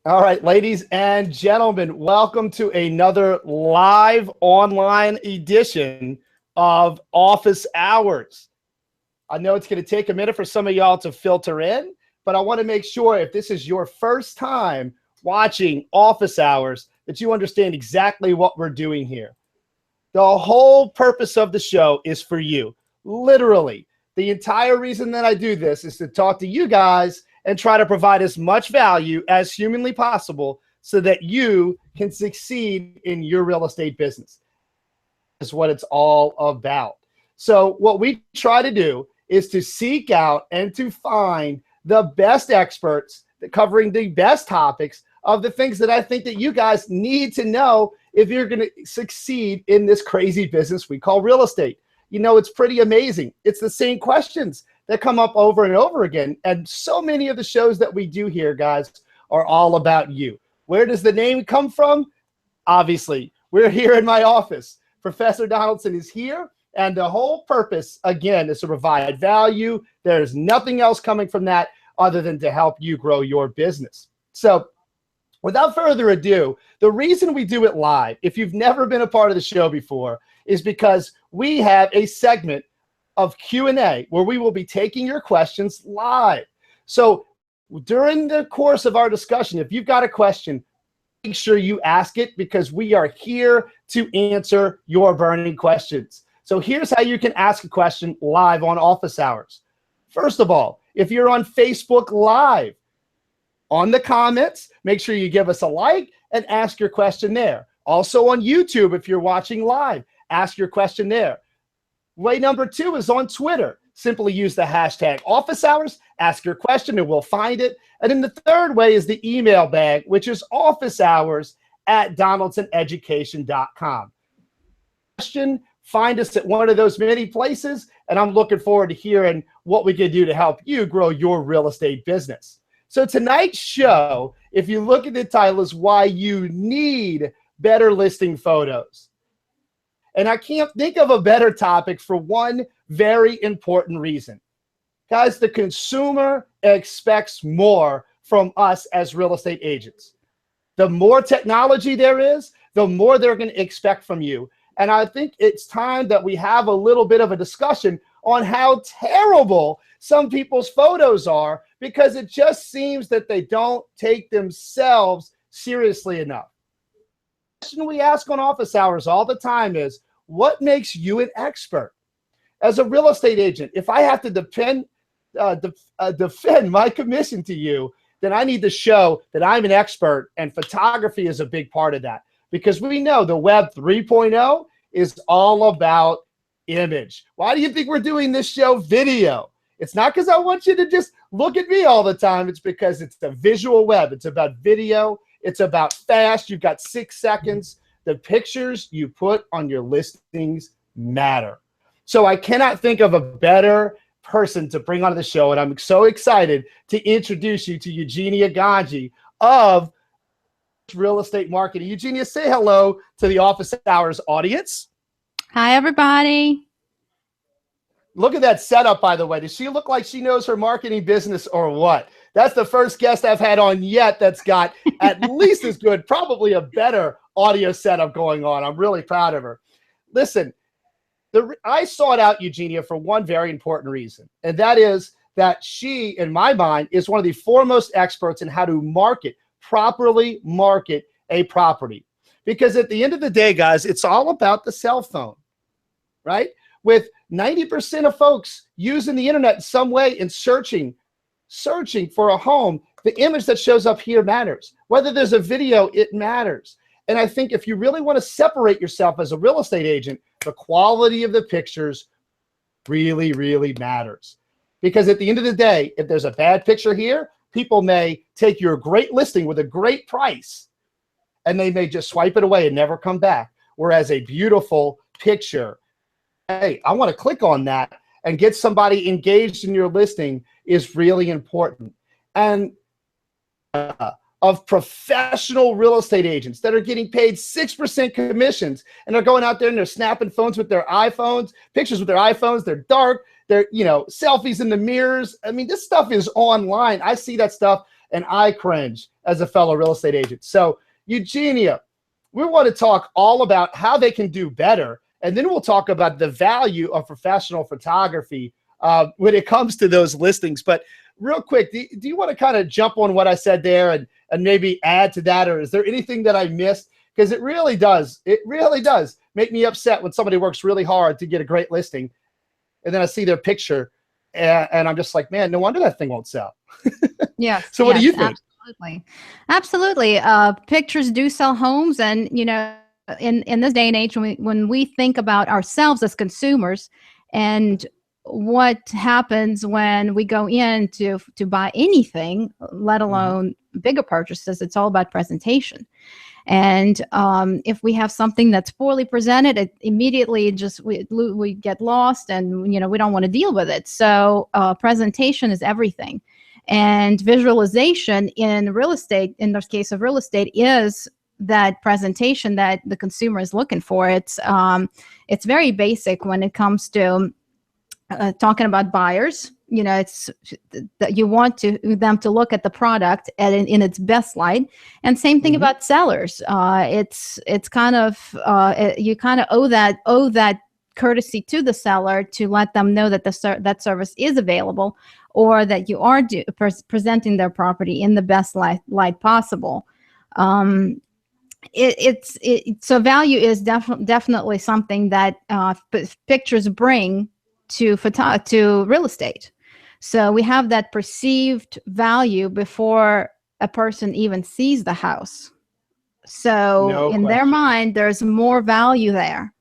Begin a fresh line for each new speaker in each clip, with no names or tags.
All right, ladies and gentlemen, welcome to another live online edition of Office Hours. I know it's going to take a minute for some of y'all to filter in, but I want to make sure if this is your first time watching Office Hours, that you understand exactly what we're doing here. The whole purpose of the show is for you. Literally, the entire reason that I do this is to talk to you guys and try to provide as much value as humanly possible so that you can succeed in your real estate business. That's what it's all about. So what we try to do is to seek out and to find the best experts covering the best topics of the things that I think that you guys need to know if you're going to succeed in this crazy business we call real estate. You know, it's pretty amazing. It's the same questions that come up over and over again. And so many of the shows that we do here, guys, are all about you. Where does the name come from? Obviously, we're here in my office. Professor Donaldson is here. And the whole purpose, again, is to provide value. There's nothing else coming from that other than to help you grow your business. So without further ado, the reason we do it live, if you've never been a part of the show before, is because we have a segment of Q&A where we will be taking your questions live. So during the course of our discussion, if you've got a question, make sure you ask it because we are here to answer your burning questions. So here's how you can ask a question live on Office Hours. First of all, if you're on Facebook Live, on the comments, make sure you give us a like and ask your question there. Also on YouTube, if you're watching live, ask your question there. Way number 2 is on Twitter. Simply use the hashtag Office Hours, ask your question, and we'll find it. And then the third way is the email bag, which is officehours@donaldsoneducation.com. Question, find us at one of those many places, and I'm looking forward to hearing what we can do to help you grow your real estate business. So tonight's show, if you look at the title, is why you need better listing photos. And I can't think of a better topic for one very important reason. Guys, the consumer expects more from us as real estate agents. The more technology there is, the more they're going to expect from you. And I think it's time that we have a little bit of a discussion on how terrible some people's photos are because it just seems that they don't take themselves seriously enough. The question we ask on Office Hours all the time is, what makes you an expert? As a real estate agent, if I have to defend my commission to you, then I need to show that I'm an expert, and photography is a big part of that because we know the Web 3.0 is all about image. Why do you think we're doing this show video? It's not because I want you to just look at me all the time. It's because it's the visual web. It's about video. It's about fast. You've got 6 seconds. The pictures you put on your listings matter. So I cannot think of a better person to bring onto the show, and I'm so excited to introduce you to Eugenia Gangi of Real Estate Marketing. Eugenia, say hello to the Office Hours audience.
Hi, everybody.
Look at that setup, by the way. Does she look like she knows her marketing business or what? That's the first guest I've had on yet that's got at least as good, probably a better audio setup going on. I'm really proud of her. Listen, I sought out Eugenia for one very important reason, and that is that she, in my mind, is one of the foremost experts in how to properly market a property. Because at the end of the day, guys, it's all about the cell phone, right? With 90% of folks using the internet in some way and searching for a home, the image that shows up here matters. Whether there's a video, it matters. And I think if you really want to separate yourself as a real estate agent, the quality of the pictures really, really matters. Because at the end of the day, if there's a bad picture here, people may take your great listing with a great price and they may just swipe it away and never come back. Whereas a beautiful picture, hey, I want to click on that and get somebody engaged in your listing is really important. And of professional real estate agents that are getting paid 6% commissions, and they're going out there and they're snapping phones with their iPhones, pictures with their iPhones. They're dark. They're, selfies in the mirrors. I mean, this stuff is online. I see that stuff and I cringe as a fellow real estate agent. So Eugenia, we want to talk all about how they can do better. And then we'll talk about the value of professional photography when it comes to those listings. But real quick, do you want to kind of jump on what I said there and maybe add to that? Or is there anything that I missed? Because it really does make me upset when somebody works really hard to get a great listing. And then I see their picture and I'm just like, man, no wonder that thing won't sell.
Yes.
So what do you think?
Absolutely. Pictures do sell homes. And, you know, in this day and age, when we think about ourselves as consumers and what happens when we go in to buy anything, let alone bigger purchases, it's all about presentation. And if we have something that's poorly presented, it immediately just we get lost, and we don't want to deal with it. So presentation is everything, and visualization in real estate, in this case of real estate, is that presentation that the consumer is looking for. It's very basic when it comes to talking about buyers. It's that you want them to look at the product in its best light, and same thing about sellers. It's kind of you kind of owe that courtesy to the seller to let them know that that service is available, or that you are presenting their property in the best light possible. So value is definitely something that pictures bring to real estate. So we have that perceived value before a person even sees the house. So in their mind, there's more value there.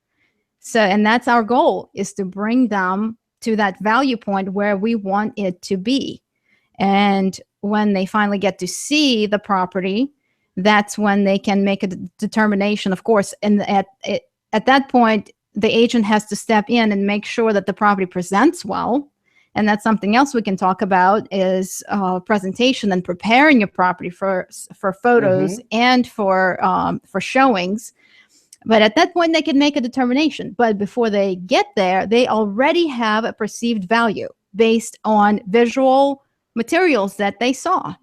So, and that's our goal, is to bring them to that value point where we want it to be. And when they finally get to see the property, that's when they can make a determination, of course. And at that point, the agent has to step in and make sure that the property presents well. And that's something else we can talk about, is presentation and preparing your property for photos and for showings. But at that point, they can make a determination. But before they get there, they already have a perceived value based on visual materials that they saw.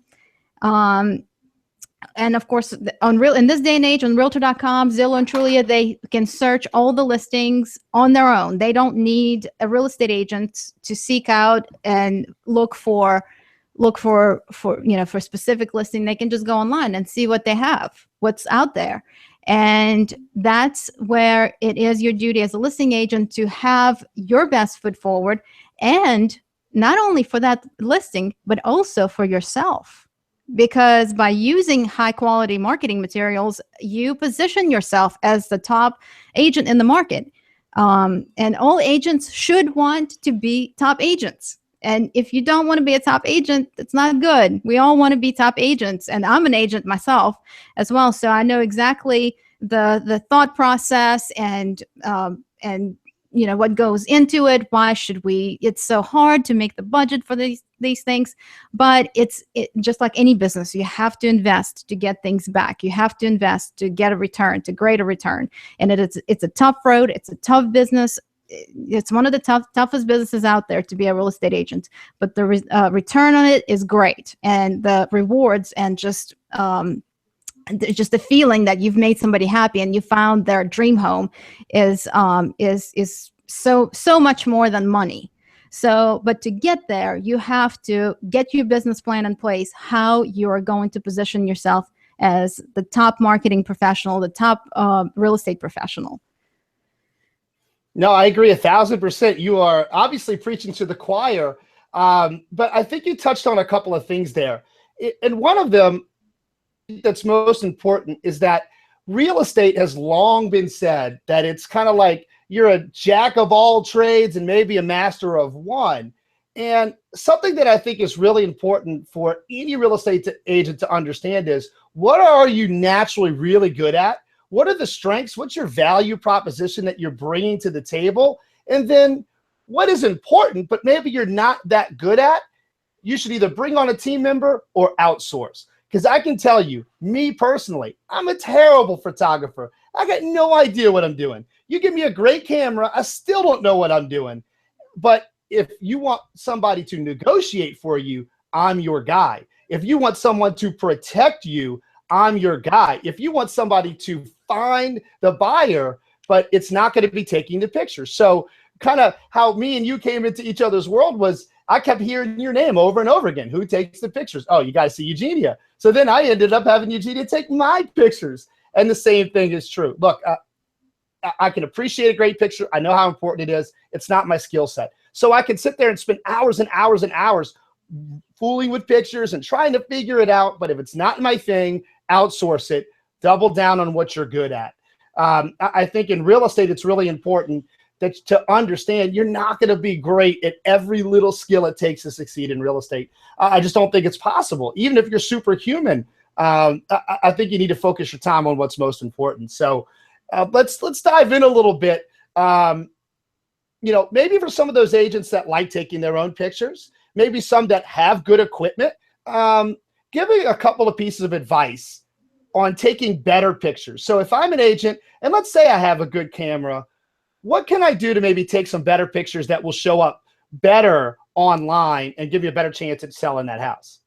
And of course, in this day and age, on Realtor.com, Zillow, and Trulia, they can search all the listings on their own. They don't need a real estate agent to seek out and look for specific listing. They can just go online and see what they have, what's out there. And that's where it is your duty as a listing agent to have your best foot forward, and not only for that listing, but also for yourself. Because by using high quality marketing materials, you position yourself as the top agent in the market. And all agents should want to be top agents. And if you don't want to be a top agent, it's not good. We all want to be top agents. And I'm an agent myself as well. So I know exactly the thought process and what goes into it. Why should we? It's so hard to make the budget for these things, but it's just like any business. You have to invest to get things back. You have to invest to get a return, to greater return. And it's a tough road. It's a tough business. It's one of the toughest businesses out there to be a real estate agent, but the return on it is great, and the rewards and just the feeling that you've made somebody happy and you found their dream home is so much more than money. So, but to get there, you have to get your business plan in place, how you are going to position yourself as the top marketing professional, the top real estate professional.
No, I agree 1,000%. You are obviously preaching to the choir, but I think you touched on a couple of things there. And one of them that's most important is that real estate has long been said that it's kind of like you're a jack of all trades and maybe a master of one. And something that I think is really important for any real estate agent to understand is, what are you naturally really good at? What are the strengths? What's your value proposition that you're bringing to the table? And then what is important, but maybe you're not that good at? You should either bring on a team member or outsource. Because I can tell you, me personally, I'm a terrible photographer. I got no idea what I'm doing. You give me a great camera, I still don't know what I'm doing. But if you want somebody to negotiate for you, I'm your guy. If you want someone to protect you, I'm your guy. If you want somebody to find the buyer, but it's not going to be taking the picture. So kind of how me and you came into each other's world was I kept hearing your name over and over again. Who takes the pictures? Oh, you guys see Eugenia. So then I ended up having Eugenia take my pictures. And the same thing is true. Look, I can appreciate a great picture. I know how important it is. It's not my skill set. So I can sit there and spend hours and hours and hours fooling with pictures and trying to figure it out. But if it's not my thing, outsource it. Double down on what you're good at. I think in real estate, it's really important that to understand you're not going to be great at every little skill it takes to succeed in real estate. I just don't think it's possible. Even if you're superhuman, I think you need to focus your time on what's most important. So let's dive in a little bit. Maybe for some of those agents that like taking their own pictures, maybe some that have good equipment, give me a couple of pieces of advice on taking better pictures. So if I'm an agent and let's say I have a good camera, what can I do to maybe take some better pictures that will show up better online and give you a better chance at selling that house?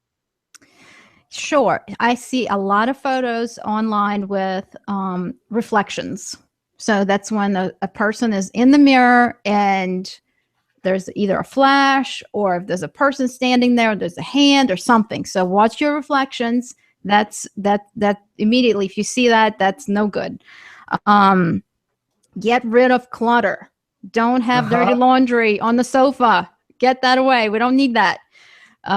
Sure. I see a lot of photos online with reflections. So that's when a person is in the mirror and there's either a flash, or if there's a person standing there, there's a hand or something. So watch your reflections. That immediately, if you see that, that's no good. Get rid of clutter. Don't have dirty laundry on the sofa. Get that away. We don't need that.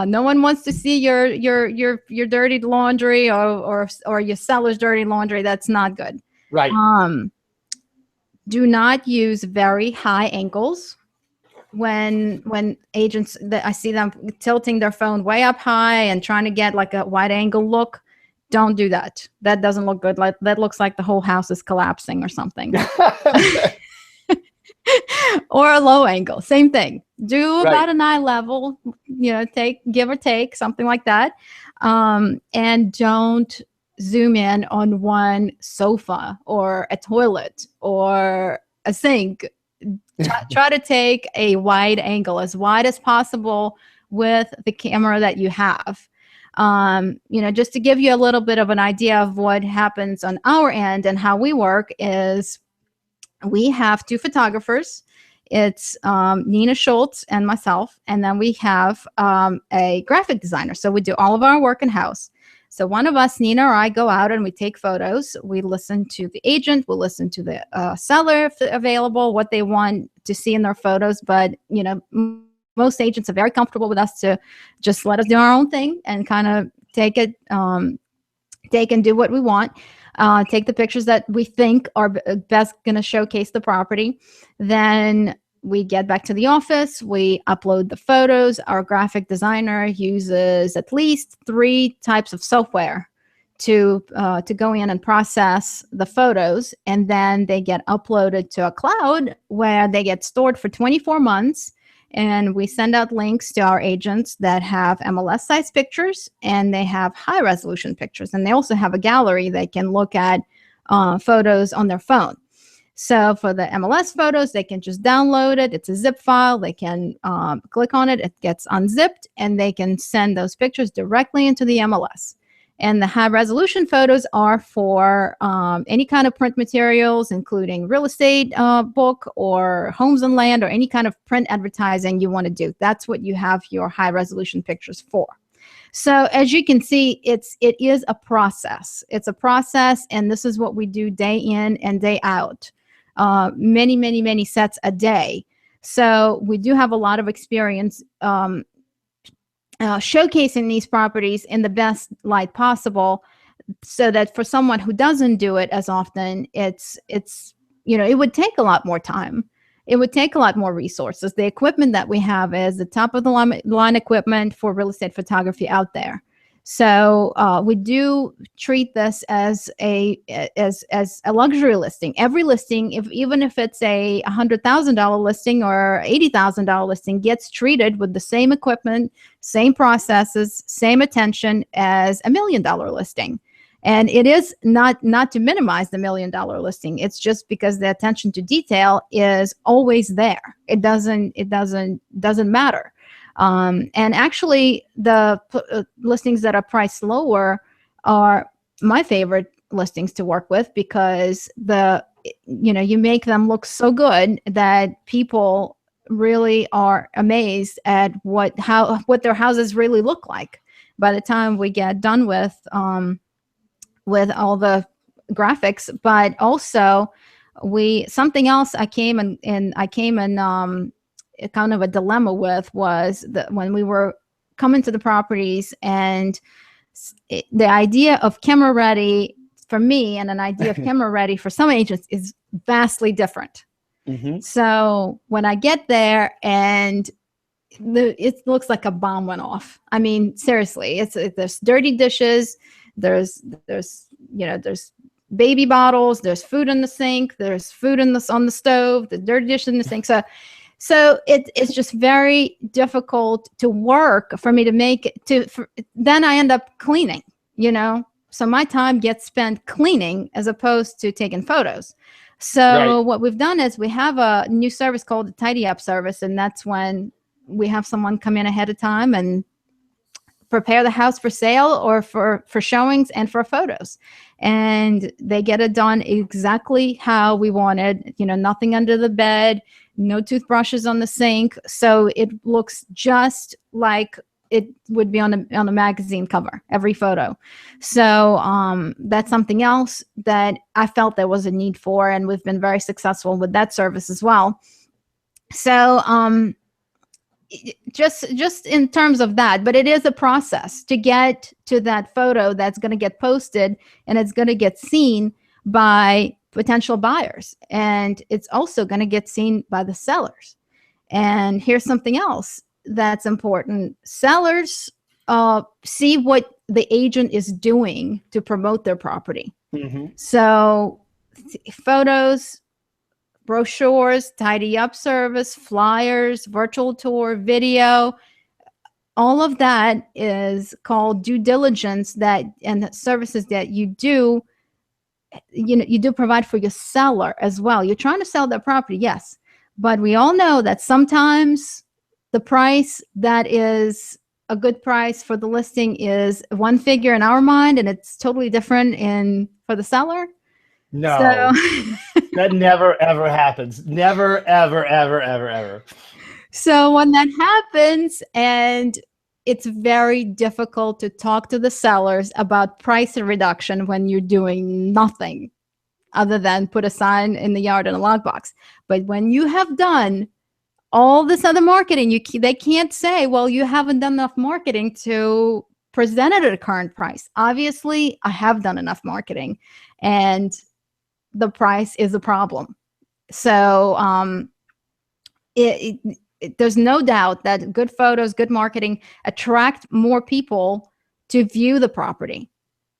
No one wants to see your dirty laundry or your seller's dirty laundry. That's not good.
Right.
Do not use very high angles. When agents, that I see them tilting their phone way up high and trying to get like a wide angle look, don't do that. That doesn't look good. Like that looks like the whole house is collapsing or something. Or a low angle, same thing. Do about an eye level, give or take, something like that. And don't zoom in on one sofa or a toilet or a sink. Try to take a wide angle, as wide as possible with the camera that you have. Just to give you a little bit of an idea of what happens on our end and how we work is we have two photographers. It's Nina Schultz and myself, and then we have a graphic designer. So we do all of our work in-house. So one of us, Nina or I, go out and we take photos. We listen to the agent. We'll listen to the seller if available, what they want to see in their photos. But, most agents are very comfortable with us to just let us do our own thing and kind of take and do what we want. Take the pictures that we think are best going to showcase the property. Then we get back to the office. We upload the photos. Our graphic designer uses at least 3 types of software to go in and process the photos. And then they get uploaded to a cloud where they get stored for 24 months. And we send out links to our agents that have MLS size pictures, and they have high resolution pictures. And they also have a gallery they can look at photos on their phone. So for the MLS photos, they can just download it. It's a zip file. They can click on it. It gets unzipped, and they can send those pictures directly into the MLS. And the high resolution photos are for any kind of print materials, including real estate book or homes and land or any kind of print advertising you want to do. That's what you have your high resolution pictures for. So as you can see, it is a process. It's a process, and this is what we do day in and day out. Many, many, many sets a day. So we do have a lot of experience showcasing these properties in the best light possible, so that for someone who doesn't do it as often, it would take a lot more time. It would take a lot more resources. The equipment that we have is the top of the line equipment for real estate photography out there. So we do treat this as a luxury listing. Every listing, even if it's a $100,000 listing or $80,000 listing, gets treated with the same equipment, same processes, same attention as $1 million listing. And it is not to minimize the $1 million listing. It's just because the attention to detail is always there. It doesn't matter. And actually, the listings that are priced lower are my favorite listings to work with, because you make them look so good that people really are amazed at what their houses really look like by the time we get done with all the graphics. But also, something else I came in kind of a dilemma with was that when we were coming to the properties, and the idea of camera ready for me and an idea of camera ready for some agents is vastly different.
Mm-hmm.
So when I get there and it looks like a bomb went off. I mean, seriously, there's dirty dishes, there's baby bottles, there's food in the sink, there's food on the stove, the dirty dish in the sink. So it's just very difficult to work for me to make it then I end up cleaning, so my time gets spent cleaning as opposed to taking photos. So What we've done is we have a new service called the Tidy Up service, and that's when we have someone come in ahead of time and prepare the house for sale or for showings and for photos. And they get it done exactly how we wanted, nothing under the bed, no toothbrushes on the sink. So it looks just like it would be on a magazine cover, every photo. So that's something else that I felt there was a need for, and we've been very successful with that service as well. So just in terms of that, but it is a process to get to that photo that's going to get posted and it's going to get seen by potential buyers, and it's also going to get seen by the sellers. And here's something else that's important. Sellers see what the agent is doing to promote their property.
Mm-hmm.
So photos, brochures, tidy up service, flyers, virtual tour, video, all of that is called due diligence and services that you do provide for your seller as well. You're trying to sell their property, yes, but we all know that sometimes the price that is a good price for the listing is one figure in our mind, and it's totally different for the seller.
No,
so,
that never, ever happens. Never, ever, ever, ever, ever.
So when that happens, and it's very difficult to talk to the sellers about price reduction when you're doing nothing other than put a sign in the yard and a lockbox. But when you have done all this other marketing, they can't say, well, you haven't done enough marketing to present it at a current price. Obviously, I have done enough marketing, and the price is a problem. So there's no doubt that good photos, good marketing attract more people to view the property.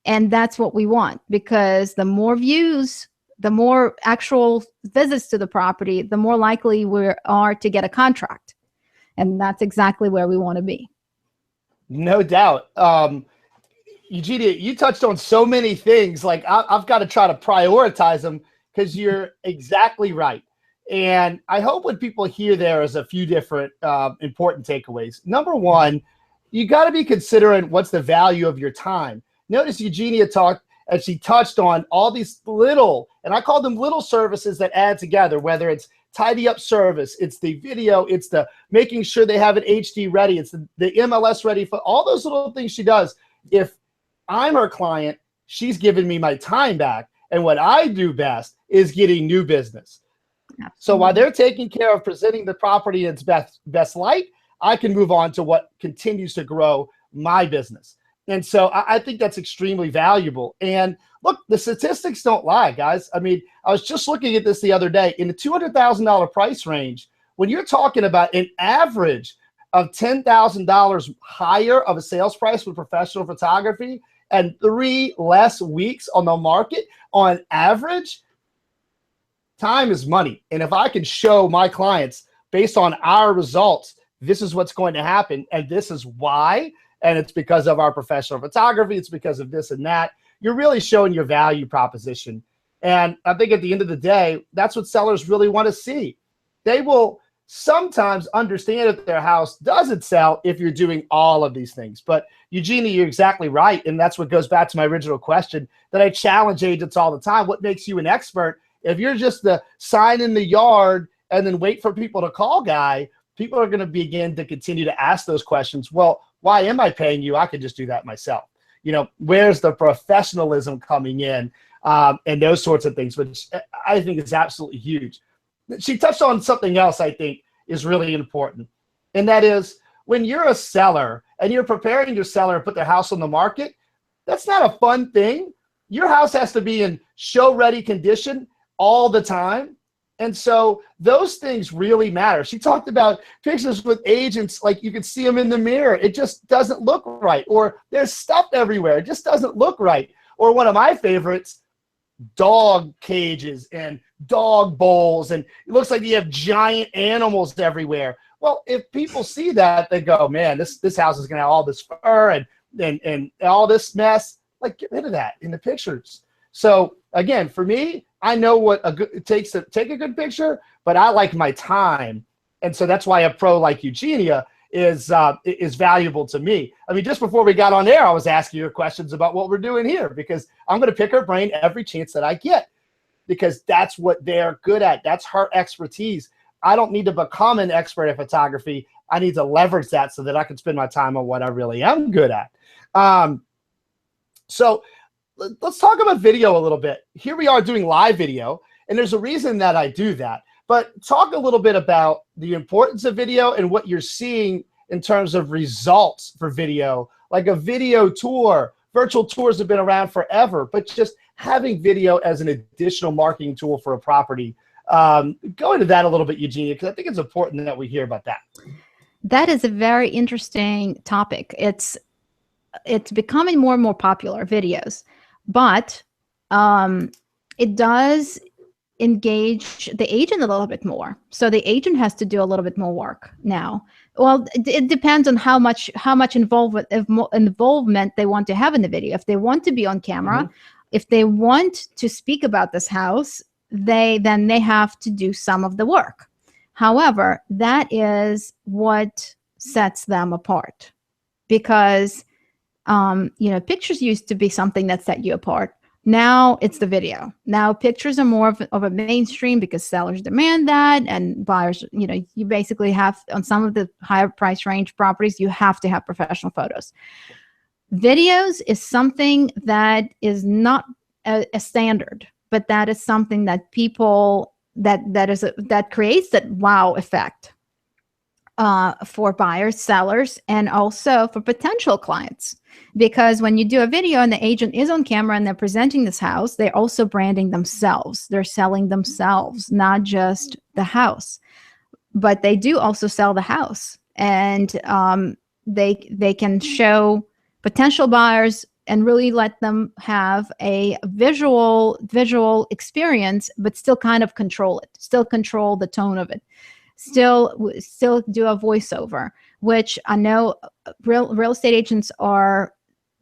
And that's what we want, because the more views, the more actual visits to the property, the more likely we are to get a contract. And that's exactly where we want to be.
No doubt. Eugenia, you touched on so many things. Like I've got to try to prioritize them, because you're exactly right. And I hope what people hear there is a few different important takeaways. Number one, you got to be considering what's the value of your time. Notice Eugenia talked, and she touched on all these little, and I call them little services that add together, whether it's tidy up service, it's the video, it's the making sure they have it HD ready, it's the MLS ready, for all those little things she does. If I'm her client, she's giving me my time back. And what I do best is getting new business. Absolutely. So while they're taking care of presenting the property in its best light, I can move on to what continues to grow my business. And so I think that's extremely valuable. And look, the statistics don't lie, guys. I mean, I was just looking at this the other day. In the $200,000 price range, when you're talking about an average of $10,000 higher of a sales price with professional photography and 3 less weeks on the market on average, time is money. And if I can show my clients based on our results, this is what's going to happen, and this is why, and it's because of our professional photography, it's because of this and that, you're really showing your value proposition. And I think at the end of the day, that's what sellers really want to see. They will sometimes understand if their house doesn't sell if you're doing all of these things. But Eugenia, you're exactly right. And that's what goes back to my original question that I challenge agents all the time. What makes you an expert? If you're just the sign in the yard and then wait for people to call guy, people are going to begin to continue to ask those questions. Well, why am I paying you? I could just do that myself. Where's the professionalism coming in, and those sorts of things, which I think is absolutely huge. She touched on something else I think is really important. And that is when you're a seller and you're preparing your seller to put their house on the market, that's not a fun thing. Your house has to be in show ready condition all the time. And so those things really matter. She talked about pictures with agents, like you can see them in the mirror. It just doesn't look right. Or there's stuff everywhere. It just doesn't look right. Or one of my favorites, dog cages and dog bowls, and it looks like you have giant animals everywhere. Well, if people see that, they go, man, this house is gonna have all this fur and all this mess. Like, get rid of that in the pictures. So again, for me, I know what it takes to take a good picture, but I like my time. And so that's why a pro like Eugenia is valuable to me. I mean, just before we got on air, I was asking you questions about what we're doing here, because I'm going to pick her brain every chance that I get, because that's what they're good at. That's her expertise. I don't need to become an expert at photography. I need to leverage that so that I can spend my time on what I really am good at. So let's talk about video a little bit. Here we are doing live video, and there's a reason that I do that. But talk a little bit about the importance of video and what you're seeing in terms of results for video, like a video tour. Virtual tours have been around forever, but just having video as an additional marketing tool for a property. Go into that a little bit, Eugenia, because I think it's important that we hear about that.
That is a very interesting topic. It's becoming more and more popular, videos, but it does engage the agent a little bit more. So the agent has to do a little bit more work now. Well, it depends on how much involvement they want to have in the video. If they want to be on camera, if they want to speak about this house, then they have to do some of the work. However, that is what sets them apart, because pictures used to be something that set you apart. Now it's the video. Now pictures are more of a mainstream because sellers demand that, and buyers, you basically have, on some of the higher price range properties, you have to have professional photos. Videos is something that is not a standard, but that is something that people, that creates that wow effect for buyers, sellers, and also for potential clients. Because when you do a video and the agent is on camera and they're presenting this house, they're also branding themselves. They're selling themselves, not just the house, but they do also sell the house. And they can show potential buyers and really let them have a visual experience, but still kind of control it, still control the tone of it, still do a voiceover, which I know real estate agents are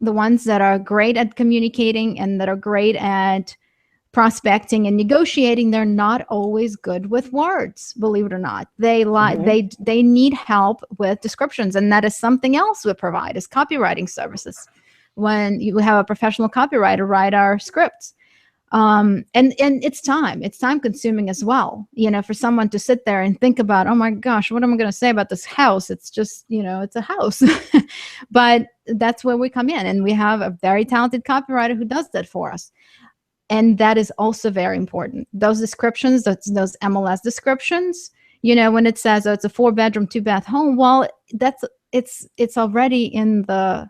the ones that are great at communicating and that are great at prospecting and negotiating. They're not always good with words, believe it or not. They need help with descriptions, and that is something else we provide, is copywriting services. When you have a professional copywriter write our scripts, and it's time consuming as well, for someone to sit there and think about, oh my gosh, what am I going to say about this house? It's just, it's a house. But that's where we come in, and we have a very talented copywriter who does that for us. And that is also very important. Those descriptions, those MLS descriptions, when it says, oh, it's a 4-bedroom, 2-bath home, well, it's already in the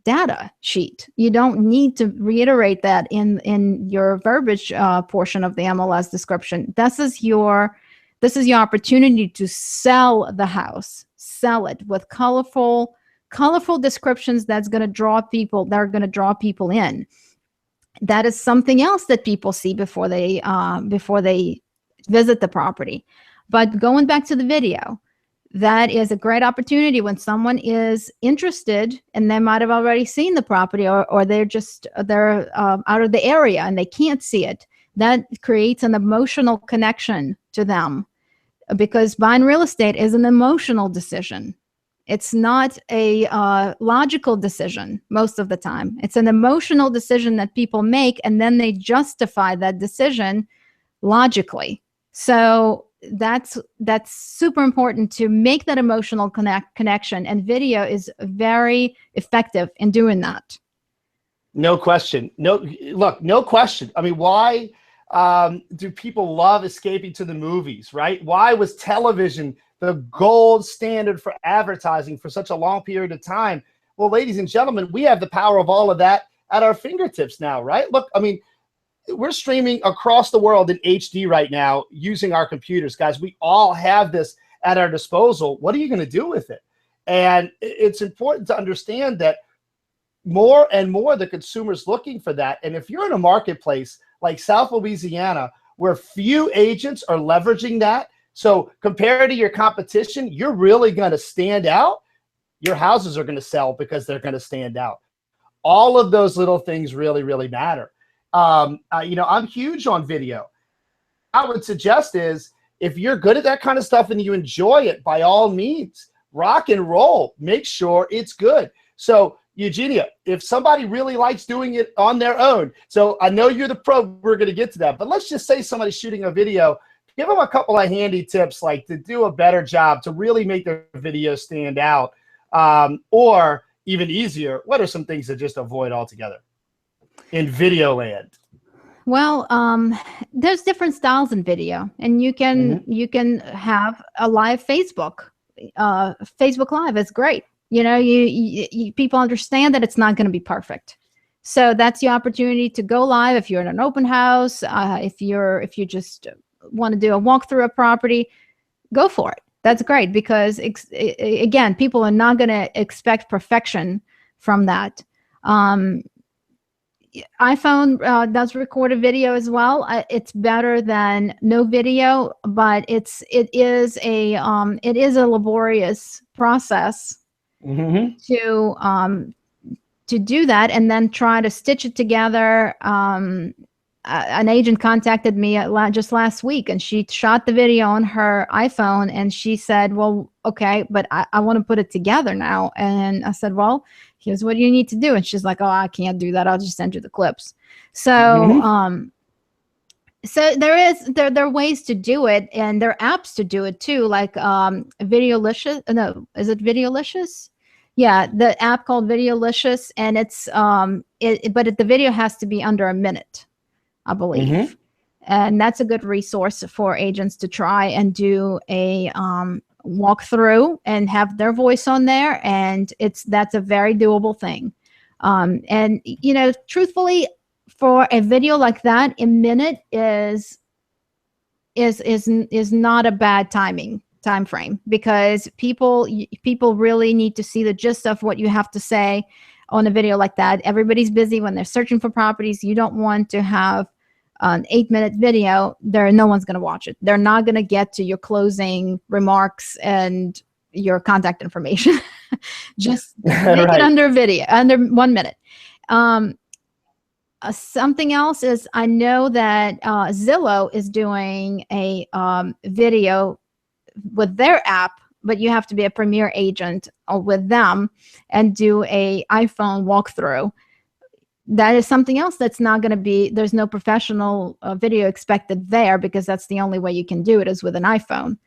data sheet. You don't need to reiterate that in your verbiage portion of the MLS description. This is your opportunity to sell the house, sell it with colorful descriptions that's going to draw people. They're going to draw people in. That is something else that people see before they visit the property. But going back to the video, that is a great opportunity when someone is interested and they might have already seen the property, or they're out of the area and they can't see it. That creates an emotional connection to them because buying real estate is an emotional decision. It's not a logical decision most of the time. It's an emotional decision that people make, and then they justify that decision logically. So that's super important to make that emotional connection, and video is very effective in doing that.
No question. No question. I mean, why do people love escaping to the movies, right? Why was television the gold standard for advertising for such a long period of time? Well, ladies and gentlemen, we have the power of all of that at our fingertips now, right? Look, I mean, we're streaming across the world in HD right now using our computers, guys. We all have this at our disposal. What are you going to do with it? And it's important to understand that more and more the consumer's looking for that. And if you're in a marketplace like South Louisiana, where few agents are leveraging that, so compared to your competition, you're really going to stand out. Your houses are going to sell because they're going to stand out. All of those little things really, really matter. You know, I'm huge on video. I would suggest is if you're good at that kind of stuff and you enjoy it, by all means, rock and roll. Make sure it's good. So Eugenia, if somebody really likes doing it on their own, so I know you're the pro, we're going to get to that, but let's just say somebody's shooting a video, give them a couple of handy tips, like to do a better job, to really make their video stand out, or even easier, what are some things to just avoid altogether in video land?
Well, there's different styles in video, and you can have a live Facebook. Facebook Live is great. You know, you people understand that it's not going to be perfect. So that's your opportunity to go live if you're in an open house, if you just want to do a walkthrough of property, go for it. That's great, because again, people are not going to expect perfection from that. iPhone does record a video as well. It's better than no video, but it is a laborious process to do that, and then try to stitch it together. An agent contacted me just last week, and she shot the video on her iPhone, and she said, well, okay, but I want to put it together now. And I said, well, here's what you need to do. And she's like, oh, I can't do that. I'll just send you the clips. So, so there are ways to do it, and there are apps to do it too, like Videolicious. No, is it Videolicious? Yeah, the app called Videolicious, and it's but the video has to be under a minute, I believe. And that's a good resource for agents to try and do a walkthrough and have their voice on there, and that's a very doable thing. And you know, truthfully, for a video like that, a minute is not a bad time frame, because people really need to see the gist of what you have to say on a video like that. Everybody's busy when they're searching for properties. You don't want to have an 8-minute video. No one's going to watch it. They're not going to get to your closing remarks and your contact information. Just make it under 1 minute. Something else is, I know that Zillow is doing a video with their app, but you have to be a Premier agent with them and do a iPhone walkthrough. That is something else that's not going to be, there's no professional video expected there, because that's the only way you can do it is with an iPhone.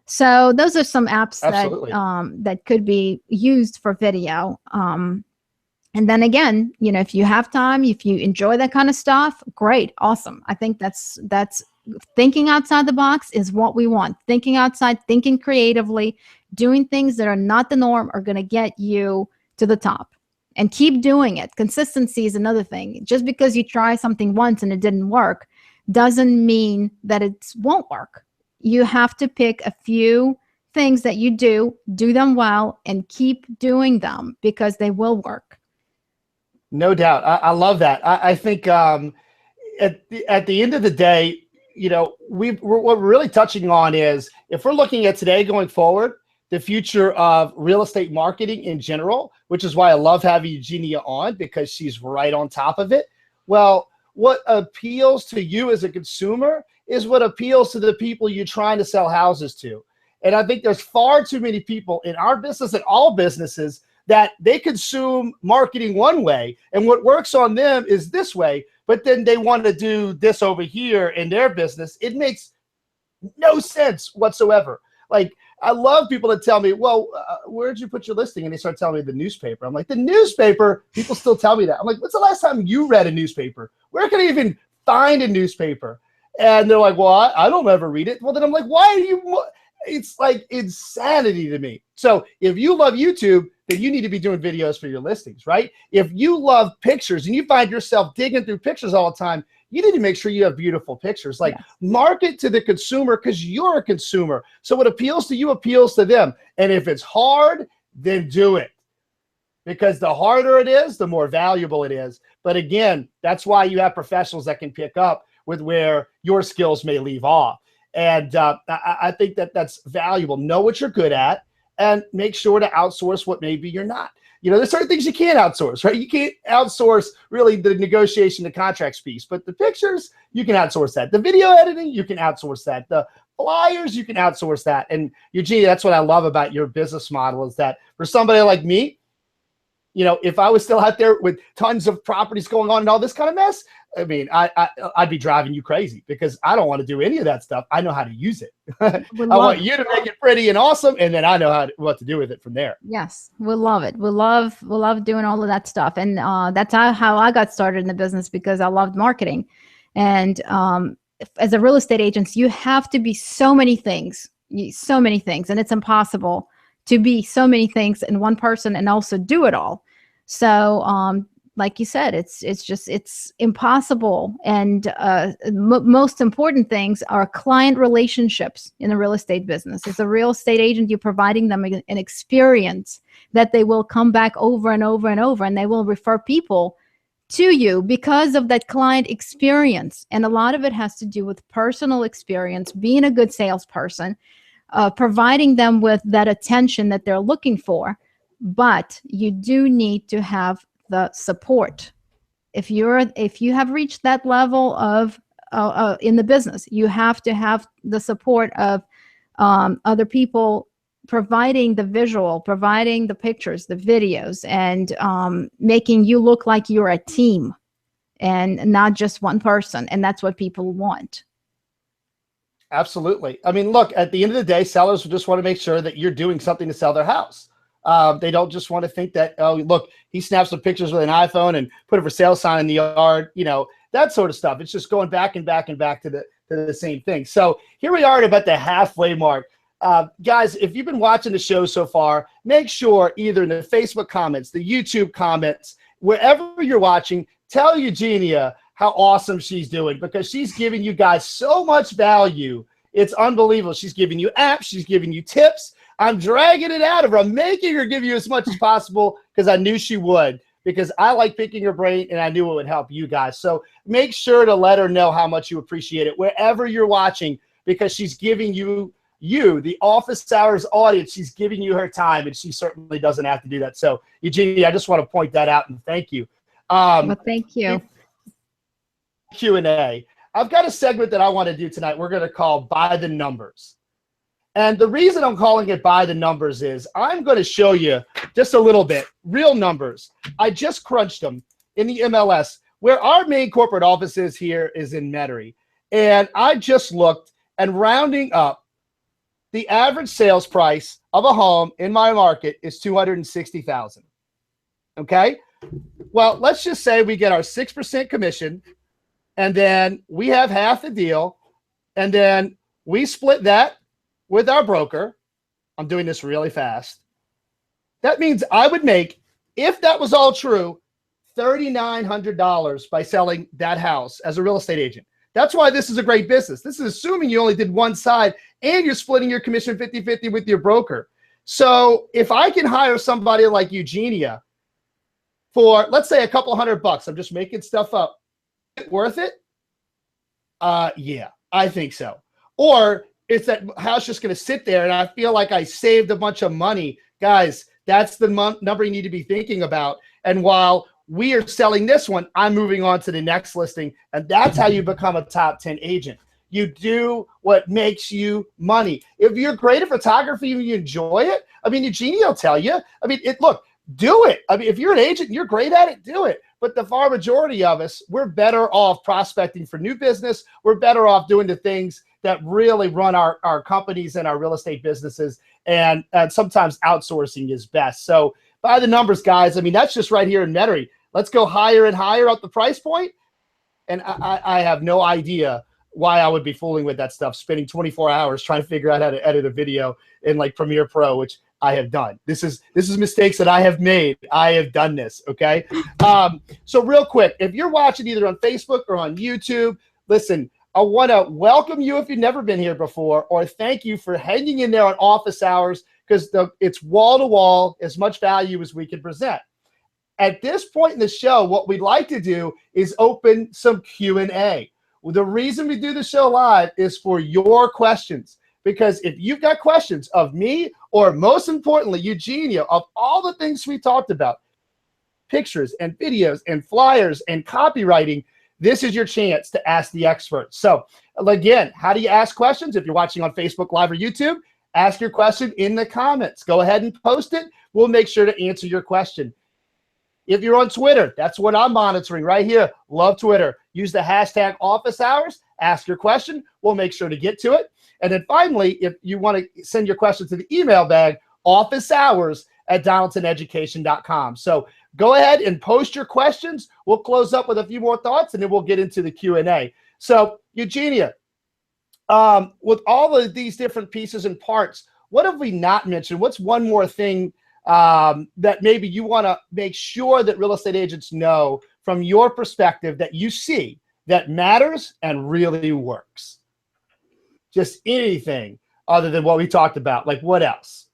So those are some apps that could be used for video. And then again, you know, if you have time, if you enjoy that kind of stuff, great, awesome. I think that's thinking outside the box is what we want. Thinking outside, thinking creatively, doing things that are not the norm are going to get you to the top. And keep doing it. Consistency is another thing. Just because you try something once and it didn't work doesn't mean that it won't work. You have to pick a few things that you do them well, and keep doing them, because they will work.
No doubt. I love that. I think at the end of the day, you know, what we're really touching on is, if we're looking at today going forward, the future of real estate marketing in general, which is why I love having Eugenia on, because she's right on top of it. Well, what appeals to you as a consumer is what appeals to the people you're trying to sell houses to. And I think there's far too many people in our business and all businesses that they consume marketing one way, and what works on them is this way, but then they want to do this over here in their business. It makes no sense whatsoever. Like, I love people that tell me, well, where'd you put your listing? And they start telling me the newspaper. I'm like, the newspaper? People still tell me that. I'm like, when's the last time you read a newspaper? Where can I even find a newspaper? And they're like, well, I don't ever read it. Well, then I'm like, why are you? It's like insanity to me. So if you love YouTube, then you need to be doing videos for your listings, right? If you love pictures and you find yourself digging through pictures all the time, you need to make sure you have beautiful pictures. Like, market to the consumer, because you're a consumer. So what appeals to you appeals to them. And if it's hard, then do it. Because the harder it is, the more valuable it is. But again, that's why you have professionals that can pick up with where your skills may leave off. And I think that that's valuable. Know what you're good at and make sure to outsource what maybe you're not. You know, there's certain things you can't outsource, right? You can't outsource really the negotiation, the contracts piece, but the pictures, you can outsource that. The video editing, you can outsource that. The flyers, you can outsource that. And Eugenia, that's what I love about your business model, is that for somebody like me, you know, if I was still out there with tons of properties going on and all this kind of mess, I mean, I'd be driving you crazy, because I don't want to do any of that stuff. I know how to use it. I want you to make it pretty and awesome, and then I know what to do with it from there.
Yes, we love it. We love doing all of that stuff, and that's how I got started in the business, because I loved marketing. And as a real estate agent, you have to be so many things, and it's impossible to be so many things in one person and also do it all. So like you said, it's impossible. And most important things are client relationships in the real estate business. As a real estate agent, you're providing them an experience that they will come back over and over and over, and they will refer people to you because of that client experience. And a lot of it has to do with personal experience, being a good salesperson, providing them with that attention that they're looking for. But you do need to have the support. If you have reached that level of in the business, you have to have the support of other people providing the visual, providing the pictures, the videos, and making you look like you're a team and not just one person. And that's what people want.
Absolutely. I mean, look, at the end of the day, sellers just want to make sure that you're doing something to sell their house. They don't just want to think that, oh, look, he snaps some pictures with an iPhone and put a for sale sign in the yard, you know, that sort of stuff. It's just going back and back and back to the same thing. So here we are at about the halfway mark. Guys, if you've been watching the show so far, make sure either in the Facebook comments, the YouTube comments, wherever you're watching, tell Eugenia how awesome she's doing, because she's giving you guys so much value. It's unbelievable. She's giving you apps. She's giving you tips. I'm dragging it out of her. I'm making her give you as much as possible, because I knew she would, because I like picking her brain and I knew it would help you guys. So make sure to let her know how much you appreciate it wherever you're watching, because she's giving you, the office hours audience, she's giving you her time, and she certainly doesn't have to do that. So Eugenia, I just want to point that out and thank you.
Well, thank you.
Q&A. I've got a segment that I want to do tonight. We're going to call By the Numbers. And the reason I'm calling it By the Numbers is I'm going to show you just a little bit, real numbers. I just crunched them in the MLS, where our main corporate office is here is in Metairie. And I just looked, and rounding up, the average sales price of a home in my market is $260,000. Okay? Well, let's just say we get our 6% commission, and then we have half the deal, and then we split that with our broker. I'm doing this really fast. That means I would make, if that was all true, $3,900 by selling that house as a real estate agent. That's why this is a great business. This is assuming you only did one side and you're splitting your commission 50-50 with your broker. So if I can hire somebody like Eugenia for, let's say, a couple $100, I'm just making stuff up, worth it? Yeah, I think so. Or it's that house just going to sit there and I feel like I saved a bunch of money. Guys, that's the number you need to be thinking about. And while we are selling this one, I'm moving on to the next listing. And that's how you become a top 10 agent. You do what makes you money. If you're great at photography and you enjoy it, I mean, Eugenia will tell you. I mean, look, do it. I mean, if you're an agent and you're great at it, do it. But the far majority of us, we're better off prospecting for new business. We're better off doing the things that really run our companies and our real estate businesses. And sometimes outsourcing is best. So by the numbers, guys, I mean, that's just right here in Metairie. Let's go higher and higher up the price point. And I have no idea why I would be fooling with that stuff, spending 24 hours trying to figure out how to edit a video in like Premiere Pro, which I have done. This is mistakes that I have made. I have done this, okay? So real quick, if you're watching either on Facebook or on YouTube, listen, I want to welcome you if you've never been here before, or thank you for hanging in there on office hours, because it's wall-to-wall, as much value as we can present. At this point in the show, what we'd like to do is open some Q&A. Well, the reason we do the show live is for your questions, because if you've got questions of me, or most importantly, Eugenia, of all the things we talked about, pictures and videos and flyers and copywriting, this is your chance to ask the experts. So again, how do you ask questions? If you're watching on Facebook Live or YouTube, ask your question in the comments. Go ahead and post it. We'll make sure to answer your question. If you're on Twitter, that's what I'm monitoring right here. Love Twitter. Use the hashtag office hours. Ask your question. We'll make sure to get to it. And then finally, if you want to send your question to the email bag, officehours@donaldoneducation.com. So go ahead and post your questions. We'll close up with a few more thoughts, and then we'll get into the Q&A. So Eugenia, with all of these different pieces and parts, what have we not mentioned? What's one more thing that maybe you want to make sure that real estate agents know from your perspective that you see that matters and really works? Just anything other than what we talked about. Like what else?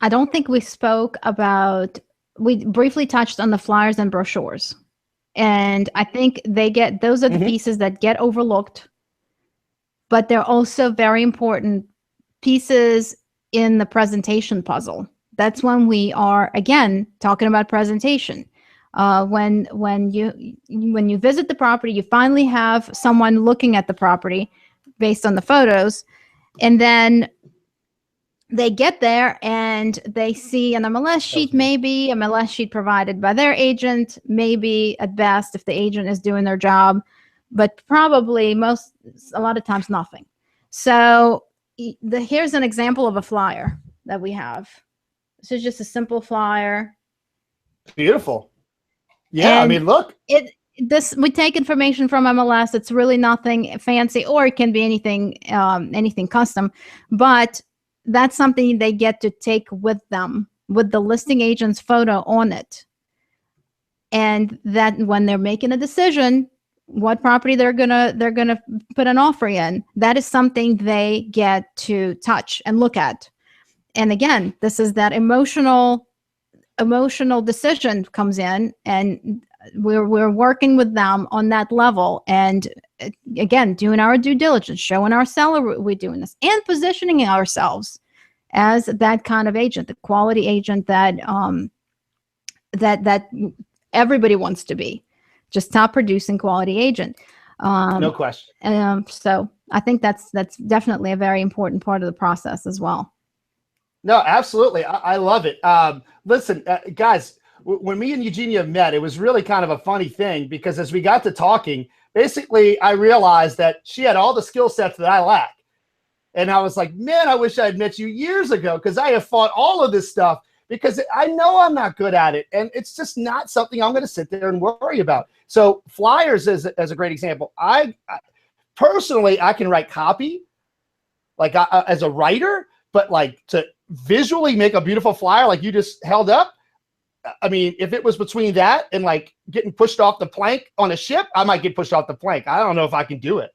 I don't think we spoke about, we briefly touched on the flyers and brochures. And I think those are the pieces that get overlooked, but they're also very important pieces in the presentation puzzle. That's when we are, again, talking about presentation. When you visit the property, you finally have someone looking at the property based on the photos, and then they get there and they see an MLS sheet, maybe MLS sheet provided by their agent, maybe at best if the agent is doing their job, but probably a lot of times nothing. So here's an example of a flyer that we have. This is just a simple flyer. Beautiful.
Yeah, and I mean, look.
We take information from MLS. It's really nothing fancy, or it can be anything custom, but that's something they get to take with them, with the listing agent's photo on it. And that when they're making a decision, what property they're gonna put an offer in, that is something they get to touch and look at. And again, this is that emotional decision comes in, and we're working with them on that level. And again, doing our due diligence, showing our seller we're doing this, and positioning ourselves as that kind of agent, the quality agent that that everybody wants to be, just top producing quality agent.
No question.
So I think that's definitely a very important part of the process as well.
No, absolutely. I love it. Listen, guys, when me and Eugenia met, it was really kind of a funny thing, because as we got to talking, basically I realized that she had all the skill sets that I lack. And I was like, man, I wish I had met you years ago, because I have fought all of this stuff, because I know I'm not good at it. And it's just not something I'm going to sit there and worry about. So flyers is a great example. I personally, I can write copy like as a writer, but like to visually make a beautiful flyer like you just held up, I mean, if it was between that and like getting pushed off the plank on a ship, I might get pushed off the plank. I don't know if I can do it.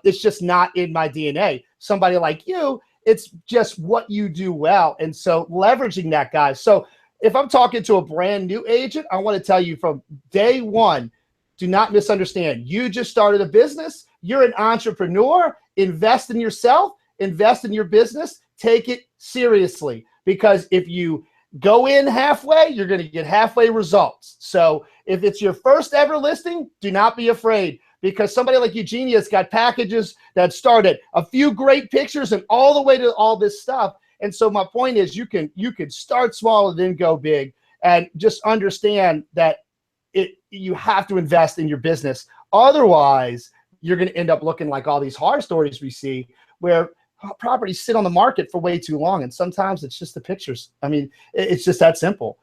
It's just not in my DNA. Somebody like you, it's just what you do well. And so leveraging that, guys. So if I'm talking to a brand new agent, I want to tell you from day one, do not misunderstand. You just started a business. You're an entrepreneur. Invest in yourself. Invest in your business. Take it seriously, because if you go in halfway, you're going to get halfway results. So if it's your first ever listing, do not be afraid. because somebody like Eugenia's got packages that start at a few great pictures and all the way to all this stuff. And so my point is you can start small and then go big, and just understand that you have to invest in your business. Otherwise, you're going to end up looking like all these horror stories we see where properties sit on the market for way too long. And sometimes it's just the pictures. I mean, it's just that simple.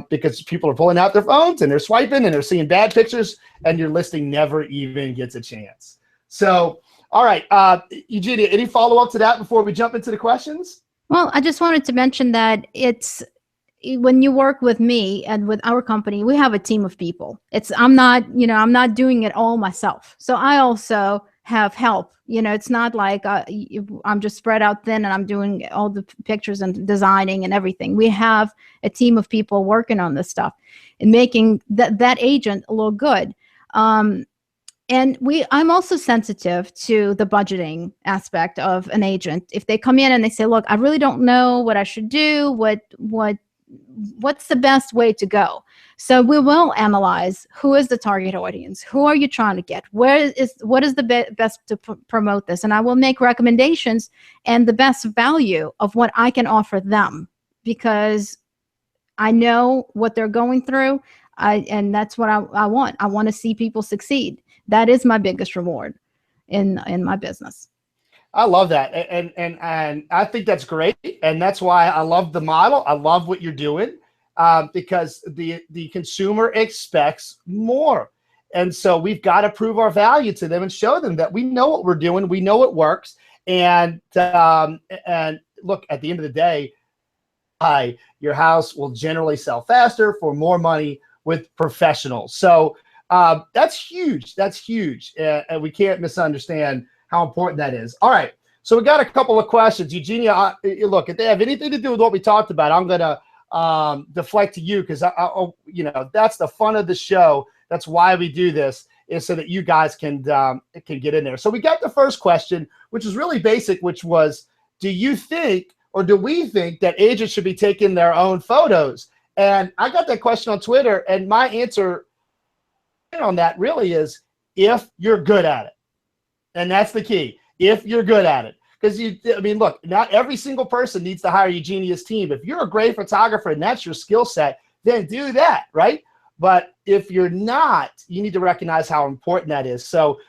Because people are pulling out their phones and they're swiping and they're seeing bad pictures, and your listing never even gets a chance. So, all right, Eugenia, any follow-up to that before we jump into the questions?
Well, I just wanted to mention that when you work with me and with our company, we have a team of people. I'm not doing it all myself. So I also have help. It's not like I'm just spread out thin and I'm doing all the pictures and designing and everything. We have a team of people working on this stuff and making that agent look good. And I'm also sensitive to the budgeting aspect of an agent. If they come in and they say, look, I really don't know what I should do, what's the best way to go? So we will analyze who is the target audience, who are you trying to get, what is the best to promote this, and I will make recommendations and the best value of what I can offer them, because I know what they're going through, and that's what I want. I want to see people succeed. That is my biggest reward in my business.
I love that. And I think that's great. And that's why I love the model. I love what you're doing, because the consumer expects more. And so we've got to prove our value to them and show them that we know what we're doing. We know it works. And look, at the end of the day, your house will generally sell faster for more money with professionals. So that's huge. That's huge. And we can't misunderstand how important that is. All right. So we got a couple of questions. Eugenia, look, if they have anything to do with what we talked about, I'm going to deflect to you, because that's the fun of the show. That's why we do this, is so that you guys can get in there. So we got the first question, which is really basic, which was, do you think, or do we think, that agents should be taking their own photos? And I got that question on Twitter, and my answer on that really is, if you're good at it. And that's the key, if you're good at it. Because look, not every single person needs to hire Eugenia's team. If you're a great photographer and that's your skill set, then do that, right? But if you're not, you need to recognize how important that is. So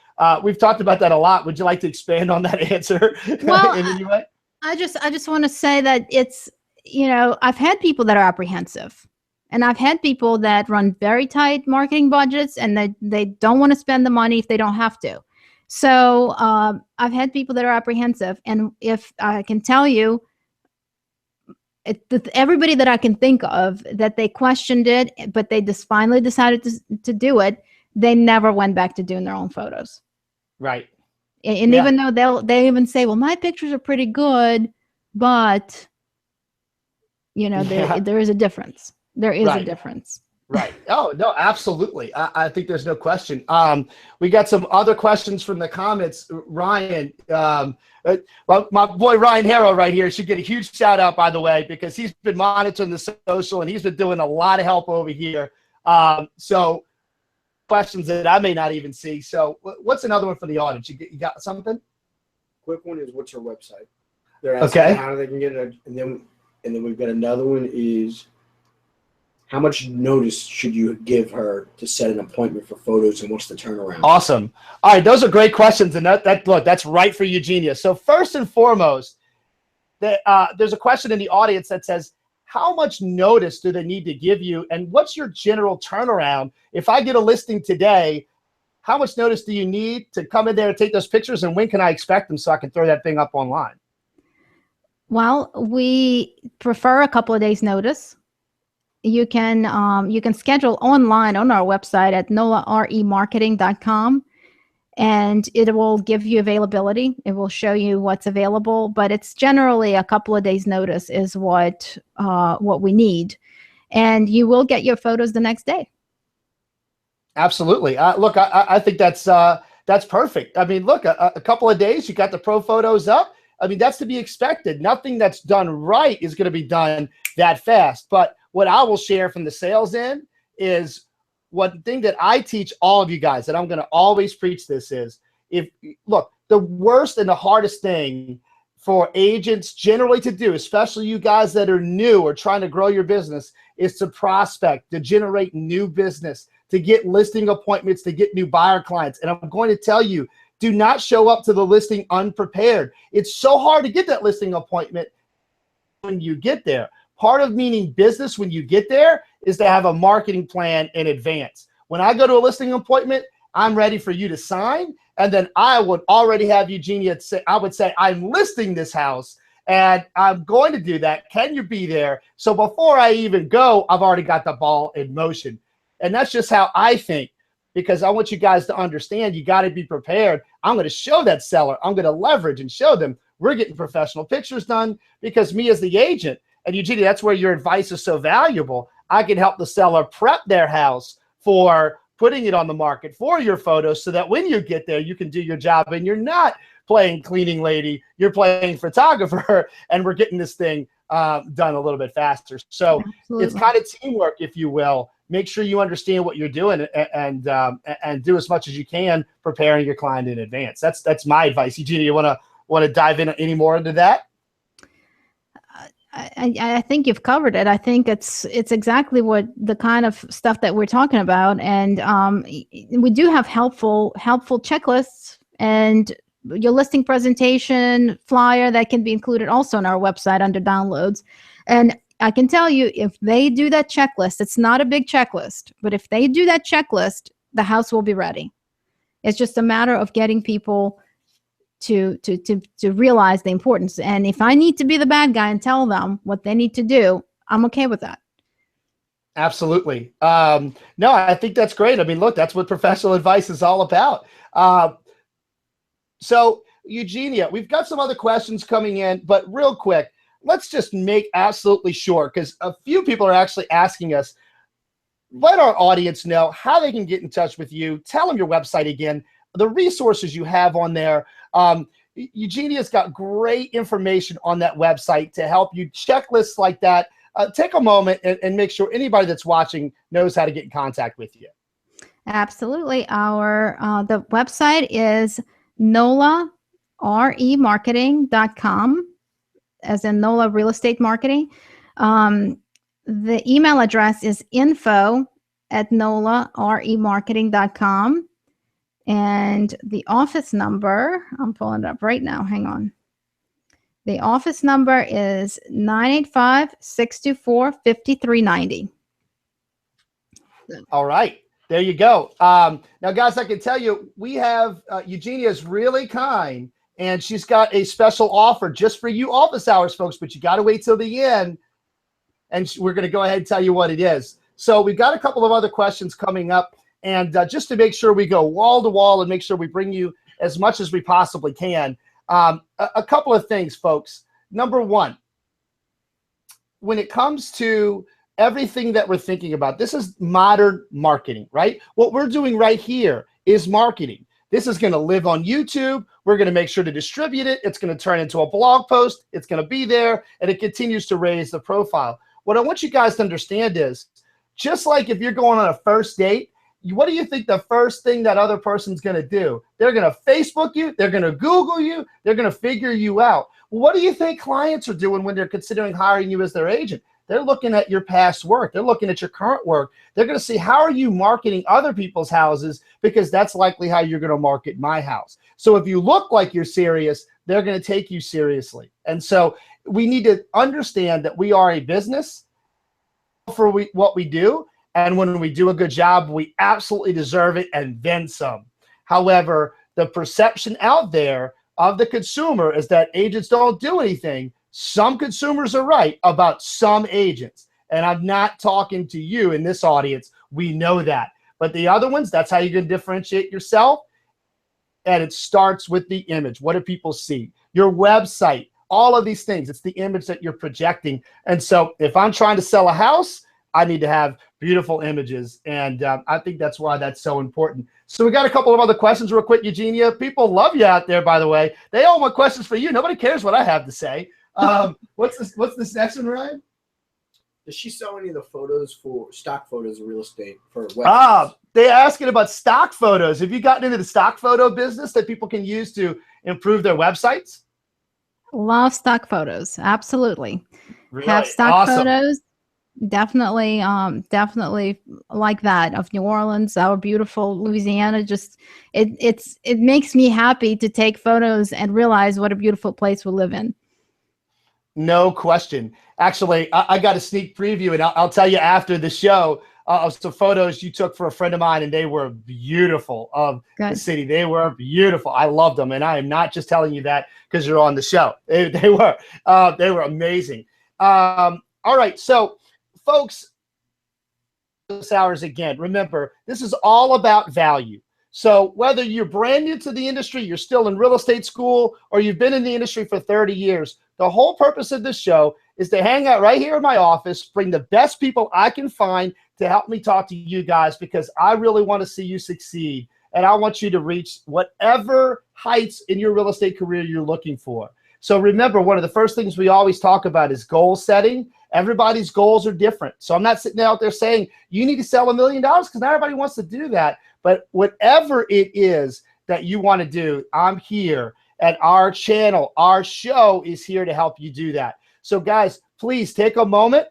we've talked about that a lot. Would you like to expand on that answer?
Well,
in any way?
I just want to say that it's, I've had people that are apprehensive. And I've had people that run very tight marketing budgets, and they don't want to spend the money if they don't have to. So I've had people that are apprehensive, and if I can tell you, everybody that I can think of that they questioned it, but they just finally decided to do it, they never went back to doing their own photos.
Right.
And even though they even say, well, my pictures are pretty good, but there is a difference. There is a difference.
Right. Oh, no, absolutely. I think there's no question. We got some other questions from the comments. Ryan, well, my boy Ryan Harrow right here should get a huge shout out, by the way, because he's been monitoring the social and he's been doing a lot of help over here. So questions that I may not even see. So what's another one for the audience? You got something?
Quick one is, what's her website? They're asking how they can get it. And then we've got another one is, how much notice should you give her to set an appointment for photos, and what's the turnaround?
Awesome. All right, those are great questions, and look, that's right for Eugenia. So first and foremost, there's a question in the audience that says, how much notice do they need to give you, and what's your general turnaround? If I get a listing today, how much notice do you need to come in there and take those pictures, and when can I expect them so I can throw that thing up online?
Well, we prefer a couple of days notice. You can schedule online on our website at NOLAREmarketing.com, and it will give you availability. It will show you what's available, but it's generally a couple of days notice is what we need, and you will get your photos the next day.
Absolutely. Look, I think that's perfect. I mean, look, a couple of days, you got the pro photos up. I mean, that's to be expected. Nothing that's done right is going to be done that fast. But what I will share from the sales end is one thing that I teach all of you guys, and I'm going to always preach this, is look, the worst and the hardest thing for agents generally to do, especially you guys that are new or trying to grow your business, is to prospect, to generate new business, to get listing appointments, to get new buyer clients. And I'm going to tell you, do not show up to the listing unprepared. It's so hard to get that listing appointment when you get there. Part of meaning business when you get there is to have a marketing plan in advance. When I go to a listing appointment, I'm ready for you to sign. And then I would already have Eugenia say, I would say, I'm listing this house and I'm going to do that. Can you be there? So before I even go, I've already got the ball in motion. And that's just how I think, because I want you guys to understand you got to be prepared. I'm going to show that seller. I'm going to leverage and show them we're getting professional pictures done, because me as the agent, and Eugenia, that's where your advice is so valuable. I can help the seller prep their house for putting it on the market for your photos, so that when you get there, you can do your job and you're not playing cleaning lady, you're playing photographer, and we're getting this thing done a little bit faster. So
Absolutely.
It's kind of teamwork, if you will. Make sure you understand what you're doing and do as much as you can preparing your client in advance. That's my advice. Eugenia, you want to dive in any more into that?
I think you've covered it. I think it's exactly what the kind of stuff that we're talking about. And we do have helpful checklists and your listing presentation flyer that can be included also on our website under downloads. And I can tell you, if they do that checklist, it's not a big checklist, but if they do that checklist, the house will be ready. It's just a matter of getting people to realize the importance. And if I need to be the bad guy and tell them what they need to do, I'm okay with that.
Absolutely. No, I think that's great. I mean, look, that's what professional advice is all about. So Eugenia, we've got some other questions coming in, but real quick, let's just make absolutely sure, because a few people are actually asking us, let our audience know how they can get in touch with you. Tell them your website again, the resources you have on there. Eugenia's got great information on that website to help you, checklists like that. Take a moment and make sure anybody that's watching knows how to get in contact with you.
Absolutely. The website is NOLA, remarketing.com, as in NOLA Real Estate Marketing. The email address is info@NOLA-remarketing.com. And the office number, I'm pulling it up right now. Hang on. The office number is 985-624-5390.
All right. There you go. Now, guys, I can tell you, we have Eugenia is really kind, and she's got a special offer just for you office hours, folks, but you got to wait till the end, and we're going to go ahead and tell you what it is. So we've got a couple of other questions coming up, and just to make sure we go wall to wall and make sure we bring you as much as we possibly can, a couple of things, folks. Number one, when it comes to everything that we're thinking about, this is modern marketing, right? What we're doing right here is marketing. This is going to live on YouTube. We're going to make sure to distribute it. It's going to turn into a blog post. It's going to be there, and it continues to raise the profile. What I want you guys to understand is, just like if you're going on a first date, what do you think the first thing that other person's going to do? They're going to Facebook you. They're going to Google you. They're going to figure you out. What do you think clients are doing when they're considering hiring you as their agent? They're looking at your past work. They're looking at your current work. They're going to see, how are you marketing other people's houses? Because that's likely how you're going to market my house. So if you look like you're serious, they're going to take you seriously. And so we need to understand that we are a business for what we do. And when we do a good job, we absolutely deserve it and then some. However, the perception out there of the consumer is that agents don't do anything. Some consumers are right about some agents. And I'm not talking to you in this audience. We know that. But the other ones, that's how you can differentiate yourself. And it starts with the image. What do people see? Your website, all of these things. It's the image that you're projecting. And so if I'm trying to sell a house, I need to have beautiful images. And I think that's why that's so important. So we got a couple of other questions real quick, Eugenia. People love you out there, by the way. They all want questions for you. Nobody cares what I have to say. What's this next one, Ryan?
Does she sell any of the photos for stock photos of real estate for websites?
They're asking about stock photos. Have you gotten into the stock photo business that people can use to improve their websites?
Love stock photos. Absolutely.
Really?
Have stock
Awesome.
photos. Definitely, definitely like that of New Orleans, our beautiful Louisiana. Just it makes me happy to take photos and realize what a beautiful place we live in.
No question. Actually, I got a sneak preview, and I'll tell you after the show of some photos you took for a friend of mine, and they were beautiful of the city. They were beautiful. I loved them, and I am not just telling you that because you're on the show. They were amazing. All right, so folks, hours again. Remember, this is all about value. So whether you're brand new to the industry, you're still in real estate school, or you've been in the industry for 30 years, the whole purpose of this show is to hang out right here in my office, bring the best people I can find to help me talk to you guys, because I really want to see you succeed. And I want you to reach whatever heights in your real estate career you're looking for. So remember, one of the first things we always talk about is goal setting. Everybody's goals are different. So I'm not sitting out there saying you need to sell $1 million, because not everybody wants to do that. But whatever it is that you want to do, I'm here. And our channel, our show is here to help you do that. So guys, please take a moment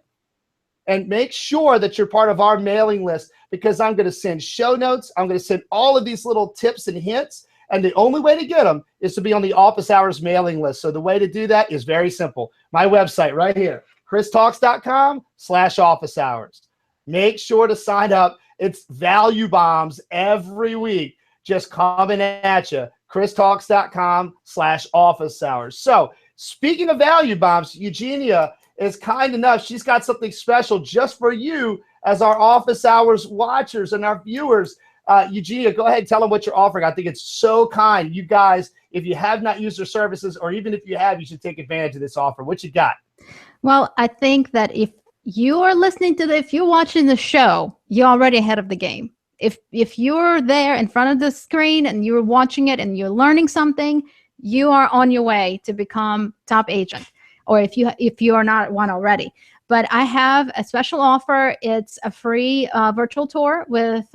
and make sure that you're part of our mailing list, because I'm going to send show notes. I'm going to send all of these little tips and hints. And the only way to get them is to be on the Office Hours mailing list. So the way to do that is very simple. My website right here, christalks.com/office hours. Make sure to sign up. It's value bombs every week just coming at you. christalks.com/office hours. So speaking of value bombs, Eugenia is kind enough. She's got something special just for you as our Office Hours watchers and our viewers. Eugenia, go ahead and tell them what you're offering. I think it's so kind. You guys, if you have not used their services, or even if you have, you should take advantage of this offer. What you got?
Well, I think that if you are listening to if you're watching the show, you're already ahead of the game. If you're there in front of the screen and you're watching it and you're learning something, you are on your way to become top agent, or if you are not one already. But I have a special offer. It's a free virtual tour with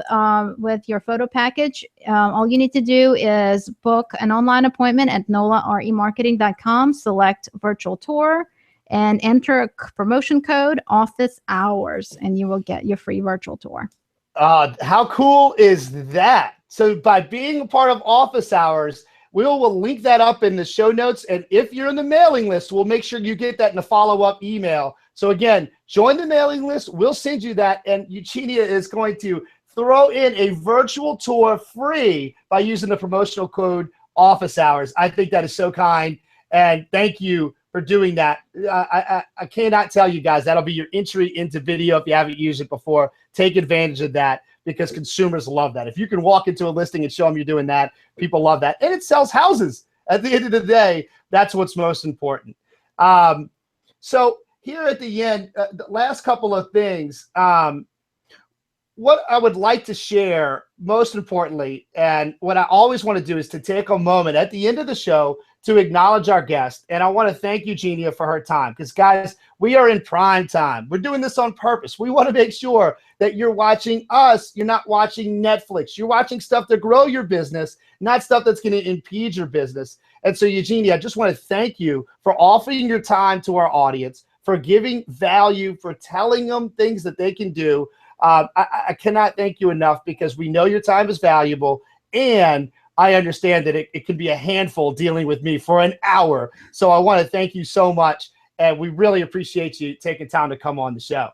your photo package. All you need to do is book an online appointment at NOLA-remarketing.com, select virtual tour, and enter a promotion code office hours, and you will get your free virtual tour.
How cool is that? So by being a part of Office Hours, we will link that up in the show notes. And if you're in the mailing list, we'll make sure you get that in a follow-up email. So again, join the mailing list. We'll send you that. And Eugenia is going to throw in a virtual tour free by using the promotional code Office Hours. I think that is so kind. And thank you for doing that. I cannot tell you guys, that'll be your entry into video if you haven't used it before. Take advantage of that, because consumers love that. If you can walk into a listing and show them you're doing that, people love that. And it sells houses. At the end of the day, that's what's most important. So here at the end, the last couple of things, what I would like to share most importantly, and what I always want to do, is to take a moment at the end of the show to acknowledge our guest. And I want to thank Eugenia for her time, because guys, we are in prime time. We're doing this on purpose. We want to make sure that you're watching us. You're not watching Netflix. You're watching stuff to grow your business, not stuff that's going to impede your business. And so Eugenia, I just want to thank you for offering your time to our audience, for giving value, for telling them things that they can do. I cannot thank you enough, because we know your time is valuable, and I understand that it can be a handful dealing with me for an hour. So I want to thank you so much, and we really appreciate you taking time to come on the show.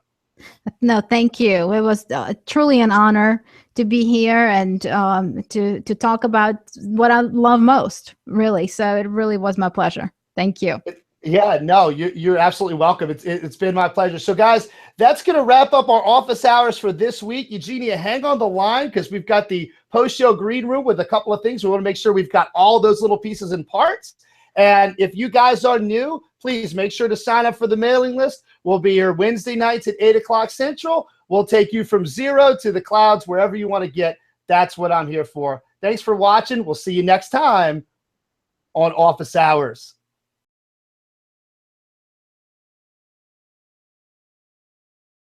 No, thank you. It was truly an honor to be here and to talk about what I love most, really. So it really was my pleasure. Thank you.
Yeah, no, you're absolutely welcome. It's been my pleasure. So guys, that's going to wrap up our Office Hours for this week. Eugenia, hang on the line, because we've got the post-show green room with a couple of things. We want to make sure we've got all those little pieces and parts. And if you guys are new, please make sure to sign up for the mailing list. We'll be here Wednesday nights at 8 o'clock Central. We'll take you from zero to the clouds, wherever you want to get. That's what I'm here for. Thanks for watching. We'll see you next time on Office Hours.